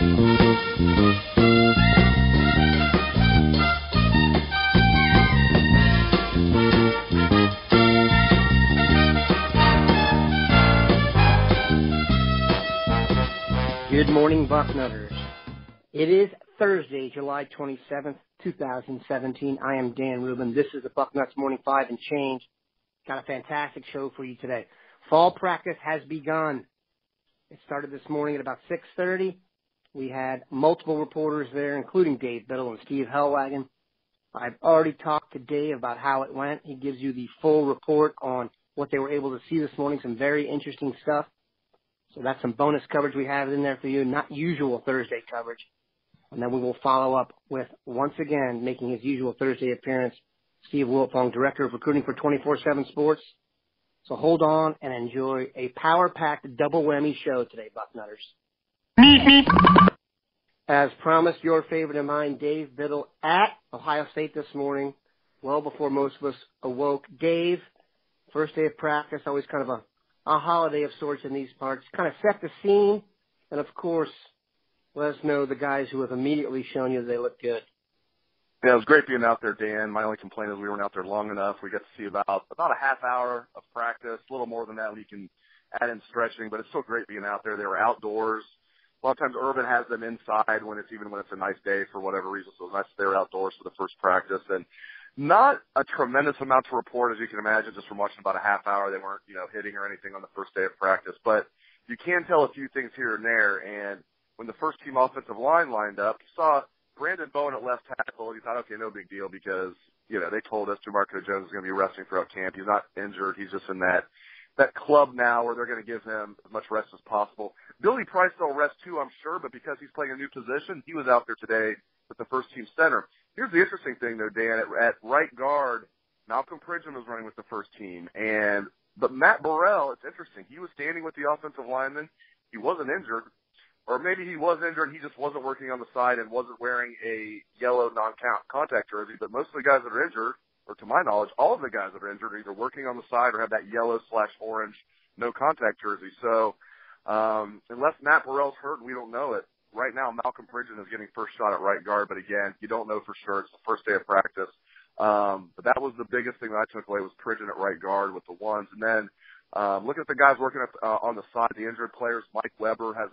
Good morning, Bucknutters. It is Thursday, July 27th, 2017. I am Dan Rubin. This is the Bucknuts Morning 5 and Change. Got a fantastic show for you today. Fall practice has begun. It started this morning at about 6:30. We had multiple reporters there, including Dave Biddle and Steve Hellwagon. I've already talked to Dave about how it went. He gives you the full report on what they were able to see this morning, some very interesting stuff. So that's some bonus coverage we have in there for you, not usual Thursday coverage. And then we will follow up with, once again, making his usual Thursday appearance, Steve Wiltfong, Director of Recruiting for 24/7 Sports. So hold on and enjoy a power-packed double-whammy show today, Bucknutters. As promised, your favorite of mine, Dave Biddle, at Ohio State this morning, well before most of us awoke. Dave, first day of practice, always kind of a holiday of sorts in these parts. Kind of set the scene, and of course, let us know the guys who have immediately shown you they look good. Yeah, it was great being out there, Dan. My only complaint is we weren't out there long enough. We got to see about a half hour of practice, a little more than that when you can add in stretching, but it's still great being out there. They were outdoors. A lot of times Urban has them inside when it's a nice day for whatever reason, so it was nice they were outdoors for the first practice. And not a tremendous amount to report, as you can imagine, just from watching about a half hour. They weren't, hitting or anything on the first day of practice. But you can tell a few things here and there. And when the first team offensive line lined up, you saw Brandon Bowen at left tackle. And you thought, okay, no big deal because, they told us DeMarco Jones is going to be resting throughout camp. He's not injured. He's just in that club now where they're going to give him as much rest as possible. Billy Price will rest too, I'm sure, but because he's playing a new position, he was out there today with the first team center. Here's the interesting thing, though, Dan. At right guard, Malcolm Pridgeon was running with the first team. But Matt Burrell, it's interesting. He was standing with the offensive lineman. He wasn't injured. Or maybe he was injured. He just wasn't working on the side and wasn't wearing a yellow non-contact jersey. But most of the guys that are injured, or to my knowledge, all of the guys that are injured are either working on the side or have that yellow/orange no-contact jersey. So unless Matt Burrell's hurt, we don't know it. Right now, Malcolm Pridgeon is getting first shot at right guard, but again, you don't know for sure. It's the first day of practice. But that was the biggest thing that I took away was Pridgeon at right guard with the ones. And then looking at the guys working on the side, the injured players, Mike Weber has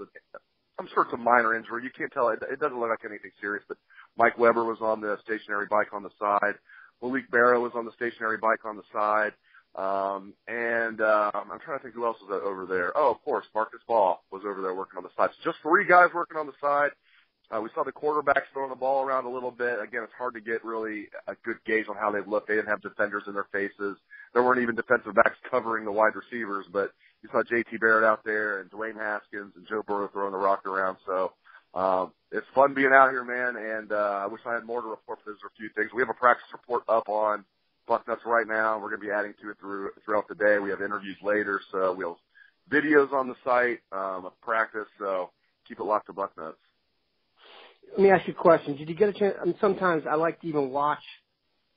I'm sure it's a minor injury. You can't tell. It doesn't look like anything serious, but Mike Weber was on the stationary bike on the side. Malik Barrow was on the stationary bike on the side. I'm trying to think who else was over there. Oh, of course, Marcus Ball was over there working on the side. So just 3 guys working on the side. We saw the quarterbacks throwing the ball around a little bit. Again, it's hard to get really a good gauge on how they look. They didn't have defenders in their faces. There weren't even defensive backs covering the wide receivers, but you saw J.T. Barrett out there and Dwayne Haskins and Joe Burrow throwing the rock around. So it's fun being out here, man, and I wish I had more to report, but there's a few things. We have a practice report up on Bucknuts right now. We're going to be adding to it throughout the day. We have interviews later, so we'll have videos on the site of practice, so keep it locked to Bucknuts. Let me ask you a question. Did you get a chance? Sometimes I like to even watch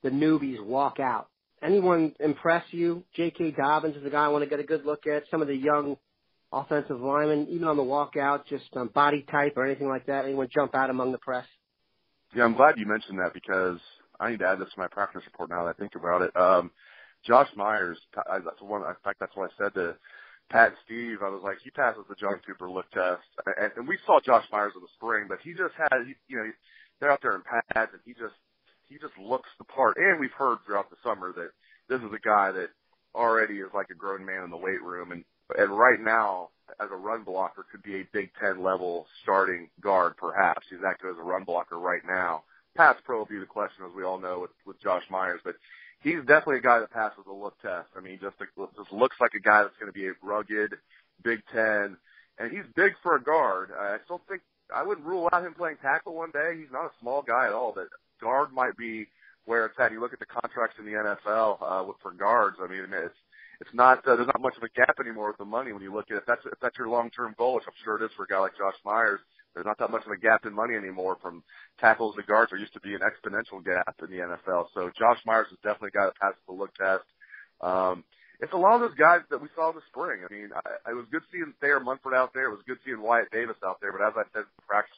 the newbies walk out. Anyone impress you? J.K. Dobbins is the guy I want to get a good look at. Some of the young offensive linemen, even on the walkout, just body type or anything like that. Anyone jump out among the press? Yeah, I'm glad you mentioned that because I need to add this to my practice report now that I think about it. Josh Myers, that's one. In fact, that's what I said to Pat and Steve. I was like, he passes the John Cooper look test, and we saw Josh Myers in the spring, but he just had, they're out there in pads, and he just looks the part. And we've heard throughout the summer that this is a guy that already is like a grown man in the weight room, and right now, as a run blocker, could be a Big Ten level starting guard, perhaps. He's active as a run blocker right now. Pass pro will be the question, as we all know, with Josh Myers, but he's definitely a guy that passes the look test. I mean, just looks like a guy that's going to be a rugged Big Ten, and he's big for a guard. I still think I wouldn't rule out him playing tackle one day. He's not a small guy at all, but guard might be where it's at. You look at the contracts in the NFL for guards. I mean, it's not there's not much of a gap anymore with the money when you look at it. If that's your long-term goal, which I'm sure it is for a guy like Josh Myers. There's not that much of a gap in money anymore from tackles to guards. There used to be an exponential gap in the NFL. So Josh Myers is definitely a guy that passes the look test. It's a lot of those guys that we saw in the spring. I mean, it was good seeing Thayer Munford out there. It was good seeing Wyatt Davis out there. But as I said in the practice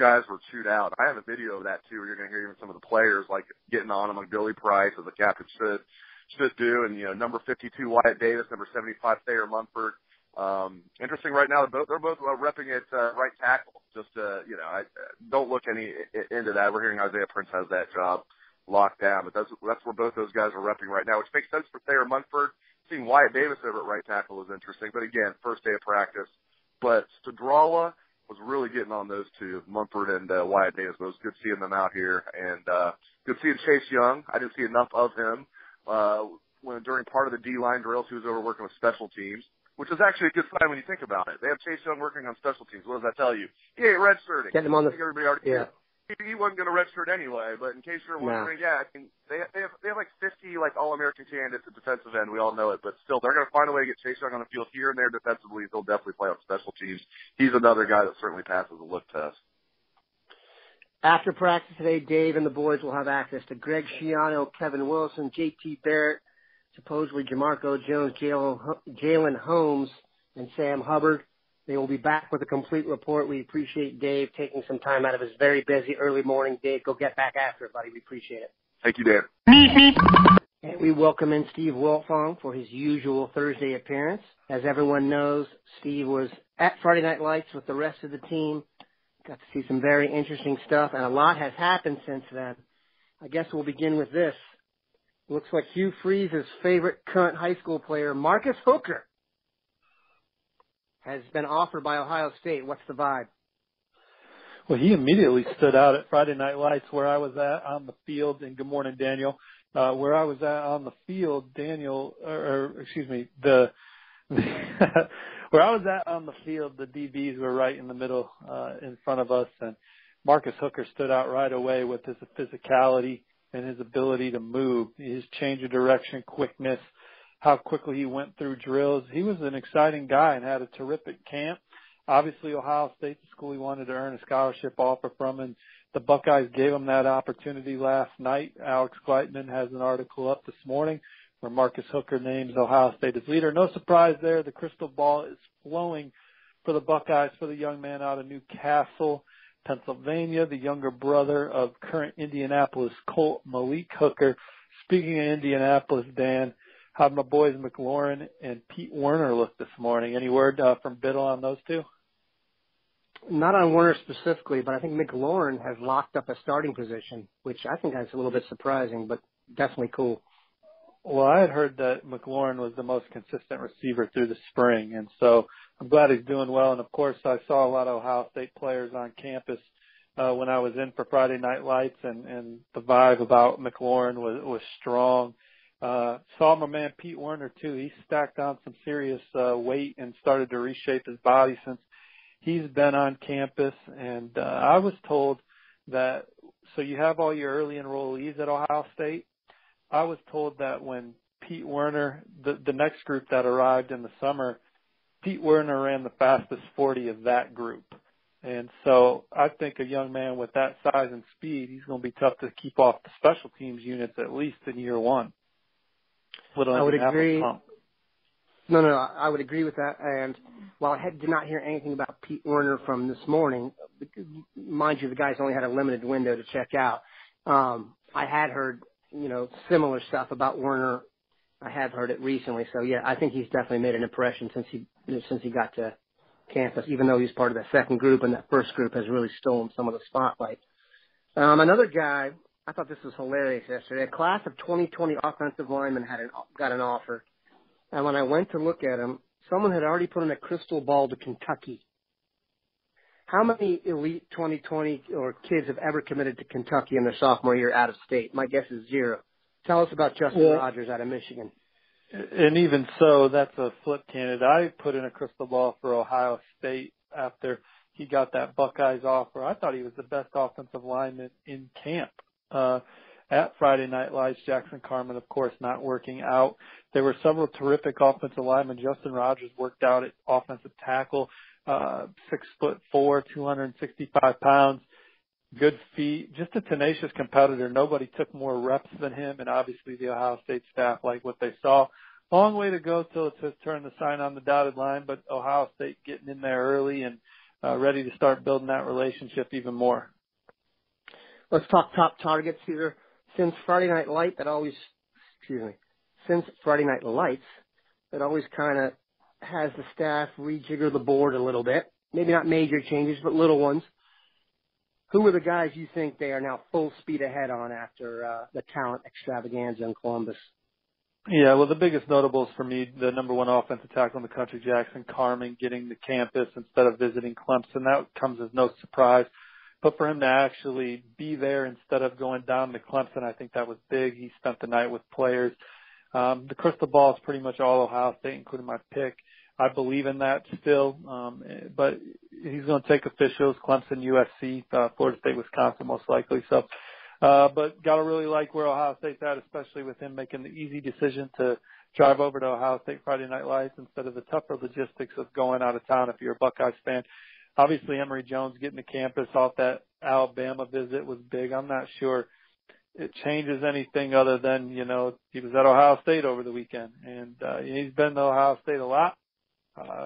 guys were chewed out. I have a video of that too, where you're going to hear even some of the players like getting on them, like Billy Price, as the captain should do, and number 52 Wyatt Davis, number 75 Thayer Munford. Interesting right now. They're both repping at right tackle. Just I don't look into that. We're hearing Isaiah Prince has that job locked down, but that's where both those guys are repping right now, which makes sense for Thayer Munford. Seeing Wyatt Davis over at right tackle is interesting, but again, first day of practice. But Stradrala was really getting on those two, Munford and Wyatt Davis. It was good seeing them out here, and good seeing Chase Young. I didn't see enough of him during part of the D-line drills. He was over working with special teams, which is actually a good sign when you think about it. They have Chase Young working on special teams. What does that tell you? He ain't redshirting. Get him on the. Everybody already yeah. He wasn't going to redshirt anyway, but in case you're wondering, I mean, they have like 50 like All-American candidates at defensive end. We all know it, but still, they're going to find a way to get Chase Young on the field here and there defensively. He'll definitely play on special teams. He's another guy that certainly passes the look test. After practice today, Dave and the boys will have access to Greg Schiano, Kevin Wilson, J.T. Barrett, supposedly Jamarco Jones, Jalen Holmes, and Sam Hubbard. They will be back with a complete report. We appreciate Dave taking some time out of his very busy early morning. Dave, go get back after it, buddy. We appreciate it. Thank you, Dan. And we welcome in Steve Wiltfong for his usual Thursday appearance. As everyone knows, Steve was at Friday Night Lights with the rest of the team. Got to see some very interesting stuff, and a lot has happened since then. I guess we'll begin with this. Looks like Hugh Freeze's favorite current high school player, Marcus Hooker, has been offered by Ohio State. What's the vibe? Well, he immediately stood out at Friday Night Lights where I was at on the field, and good morning, Daniel. Where I was at on the field, Daniel, where I was at on the field, the DBs were right in the middle in front of us, and Marcus Hooker stood out right away with his physicality and his ability to move, his change of direction, quickness, how quickly he went through drills. He was an exciting guy and had a terrific camp. Obviously, Ohio State, the school he wanted to earn a scholarship offer from, and the Buckeyes gave him that opportunity last night. Alex Gleitman has an article up this morning where Marcus Hooker names Ohio State as leader. No surprise there. The crystal ball is flowing for the Buckeyes, for the young man out of Newcastle, Pennsylvania, the younger brother of current Indianapolis Colt Malik Hooker. Speaking of Indianapolis, Dan, how'd my boys McLaurin and Pete Werner look this morning? Any word from Biddle on those two? Not on Werner specifically, but I think McLaurin has locked up a starting position, which I think is a little bit surprising, but definitely cool. Well, I had heard that McLaurin was the most consistent receiver through the spring, and so I'm glad he's doing well. And, of course, I saw a lot of Ohio State players on campus when I was in for Friday Night Lights, and the vibe about McLaurin was strong. Saw my man Pete Werner, too. He stacked on some serious weight and started to reshape his body since he's been on campus. And I was told that – so you have all your early enrollees at Ohio State. I was told that when Pete Werner, the next group that arrived in the summer, Pete Werner ran the fastest 40 of that group. And so I think a young man with that size and speed, he's going to be tough to keep off the special teams units at least in year one. I would agree. No, I would agree with that. And while I did not hear anything about Pete Werner from this morning, mind you, the guys only had a limited window to check out. I had heard, similar stuff about Werner. I have heard it recently. So, yeah, I think he's definitely made an impression since he got to campus, even though he's part of that second group, and that first group has really stolen some of the spotlight. Another guy, I thought this was hilarious yesterday. A class of 2020 offensive linemen got an offer. And when I went to look at him, someone had already put in a crystal ball to Kentucky. How many elite 2020 or kids have ever committed to Kentucky in their sophomore year out of state? My guess is 0. Tell us about Justin Rogers out of Michigan. And even so, that's a flip candidate. I put in a crystal ball for Ohio State after he got that Buckeyes offer. I thought he was the best offensive lineman in camp. At Friday Night Lights, Jackson Carman, of course, not working out. There were several terrific offensive linemen. Justin Rogers worked out at offensive tackle, 6'4", 265 pounds, good feet, just a tenacious competitor. Nobody took more reps than him, and obviously the Ohio State staff liked what they saw. Long way to go till it's his turn to sign on the dotted line, but Ohio State getting in there early and ready to start building that relationship even more. Let's talk top targets here. Since Friday Night Lights, that always kind of has the staff rejigger the board a little bit. Maybe not major changes, but little ones. Who are the guys you think they are now full speed ahead on after the talent extravaganza in Columbus? Yeah, well, the biggest notables for me, the number one offensive tackle in the country, Jackson Carman, getting the campus instead of visiting Clemson. That comes as no surprise. But for him to actually be there instead of going down to Clemson, I think that was big. He spent the night with players. The crystal ball is pretty much all Ohio State, including my pick. I believe in that still. But he's going to take officials, Clemson, USC, Florida State, Wisconsin, most likely. So, but got to really like where Ohio State's at, especially with him making the easy decision to drive over to Ohio State Friday Night Lights instead of the tougher logistics of going out of town if you're a Buckeyes fan. Obviously, Emory Jones getting to campus off that Alabama visit was big. I'm not sure it changes anything other than, he was at Ohio State over the weekend, and he's been to Ohio State a lot.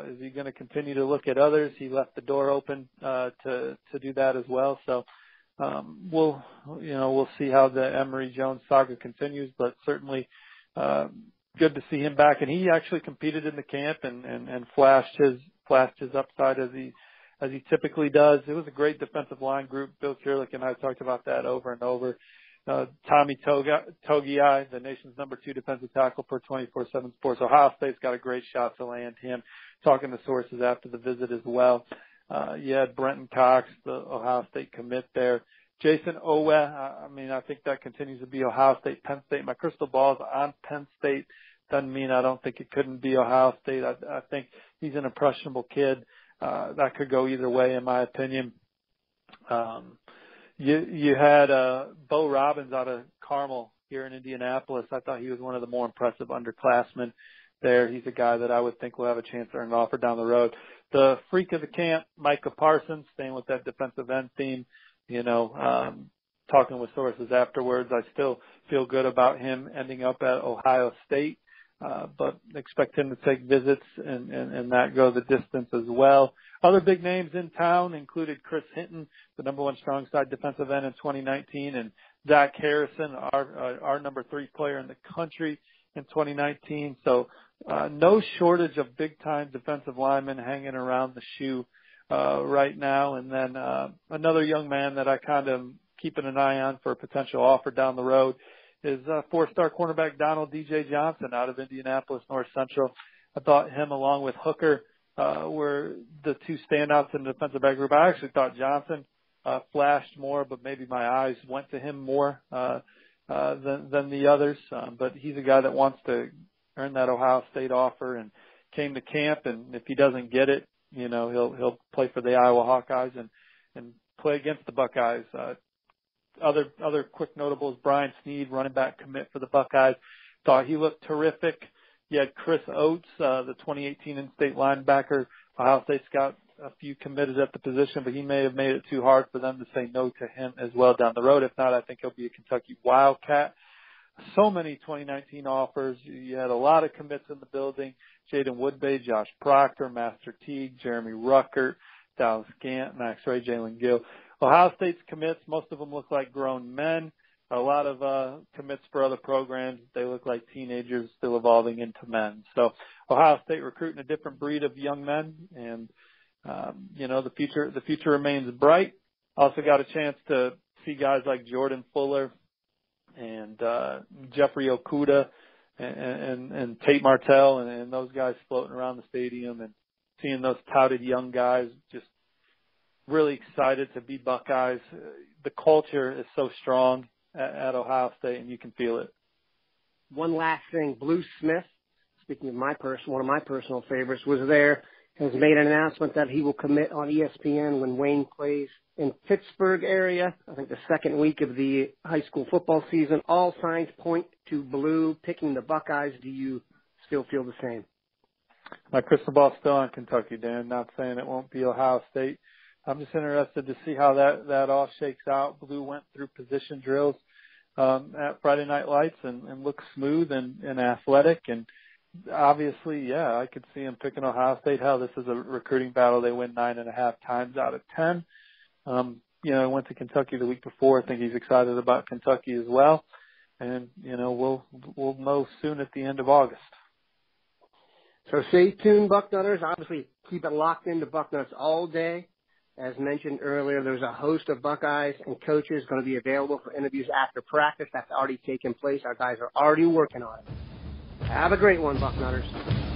Is he going to continue to look at others? He left the door open to do that as well. So we'll see how the Emory Jones saga continues, but certainly good to see him back. And he actually competed in the camp and flashed his upside as he typically does. It was a great defensive line group. Bill Kurlick and I talked about that over and over. Tommy Togiai, the nation's number 2 defensive tackle per 24/7 Sports. Ohio State's got a great shot to land him. Talking to sources after the visit as well. You had Brenton Cox, the Ohio State commit there. Jason Oweh, I think that continues to be Ohio State, Penn State. My crystal ball is on Penn State. Doesn't mean I don't think it couldn't be Ohio State. I think he's an impressionable kid. That could go either way, in my opinion. You had Bo Robbins out of Carmel here in Indianapolis. I thought he was one of the more impressive underclassmen there. He's a guy that I would think will have a chance to earn an offer down the road. The freak of the camp, Micah Parsons, staying with that defensive end theme, talking with sources afterwards. I still feel good about him ending up at Ohio State, but expect him to take visits and that go the distance as well. Other big names in town included Chris Hinton, the number 1 strong side defensive end in 2019, and Zach Harrison, our number 3 player in the country in 2019. So no shortage of big-time defensive linemen hanging around the shoe right now. And then another young man that I kind of keeping an eye on for a potential offer down the road is 4-star cornerback Donald D.J. Johnson out of Indianapolis North Central. I thought him along with Hooker were the 2 standouts in the defensive back group. I actually thought Johnson flashed more, but maybe my eyes went to him more than the others. But he's a guy that wants to earn that Ohio State offer and came to camp. And if he doesn't get it, he'll play for the Iowa Hawkeyes and play against the Buckeyes. Other quick notables, Brian Sneed, running back commit for the Buckeyes. Thought he looked terrific. You had Chris Oates, the 2018 in-state linebacker. Ohio State's got a few committed at the position, but he may have made it too hard for them to say no to him as well down the road. If not, I think he'll be a Kentucky Wildcat. So many 2019 offers. You had a lot of commits in the building. Jaden Woodbay, Josh Proctor, Master Teague, Jeremy Ruckert, Dallas Gant, Max Ray, Jalen Gill. Ohio State's commits, most of them look like grown men. A lot of commits for other programs. They look like teenagers still evolving into men. So Ohio State recruiting a different breed of young men, and the future remains bright. Also got a chance to see guys like Jordan Fuller and Jeffrey Okuda and Tate Martell and those guys floating around the stadium, and seeing those touted young guys. Just really excited to be Buckeyes. The culture is so strong at Ohio State, and you can feel it. One last thing, Blue Smith, speaking of one of my personal favorites, was there, has made an announcement that he will commit on ESPN when Wayne plays in Pittsburgh area. I think the second week of the high school football season. All signs point to Blue picking the Buckeyes. Do you still feel the same? My crystal ball's still on Kentucky, Dan. Not saying it won't be Ohio State. I'm just interested to see how that all shakes out. Blue went through position drills at Friday Night Lights and looked smooth and athletic, and obviously, yeah, I could see him picking Ohio State. Hell, this is a recruiting battle. They win 9.5 times out of 10. I went to Kentucky the week before. I think he's excited about Kentucky as well. And, we'll know soon at the end of August. So stay tuned, Bucknutters. Obviously, keep it locked into Bucknuts all day. As mentioned earlier, there's a host of Buckeyes and coaches going to be available for interviews after practice. That's already taken place. Our guys are already working on it. Have a great one, Bucknutters.